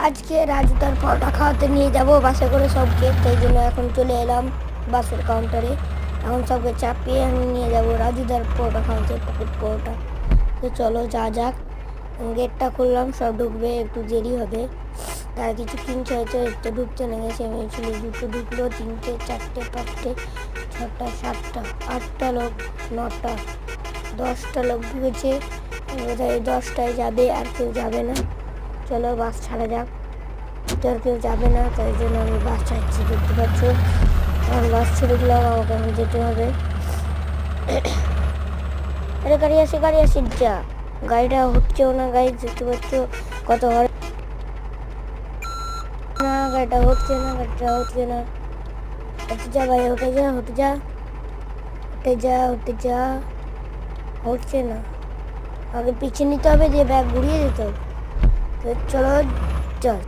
আজকে রাজু তার পরোটা খাওয়াতে নিয়ে যাবো বাসে করে সবকে, তাই জন্য এখন চলে এলাম বাসের কাউন্টারে। এখন সবকে চাপিয়ে আমি নিয়ে যাবো রাজুদার পরোটা খাওয়াতে, পকেট পরোটা। তো চলো যা যাক। গেটটা খুললাম, সব ঢুকবে, একটু দেরি হবে। তার কিছু কিনছে হয়তো, একটু ঢুকতে লেগেছে। আমি ছিল দুটো ঢুকলো, তিনটে, চারটে, পাঁচটে, ছটা, সাতটা, আটটা লোক, নটা, 10টা লোক ঢুকেছে। বোধহয় 10টায় যাবে, আর কেউ যাবে না। চলো বাস ছাড়া যাক। আর কেউ যাবে না, তাই জন্য আমি বাস ছাড়ছি, দেখতে পাচ্ছ। কারণ বাস ছেড়ে দিলাম, আমাকে এখন যেতে হবে। আরে গাড়ি আসে যা। গাড়িটা হচ্ছেও না, গাড়ি দেখতে পাচ্ছ কত ঘরে না। গাড়িটা হচ্ছে না। হতে যা ভাই, হতে যা। হচ্ছে না। আগে পিছিয়ে নিতে হবে, দিয়ে ব্যাগ ঘুরিয়ে দিতে হবে। তো চলো চল।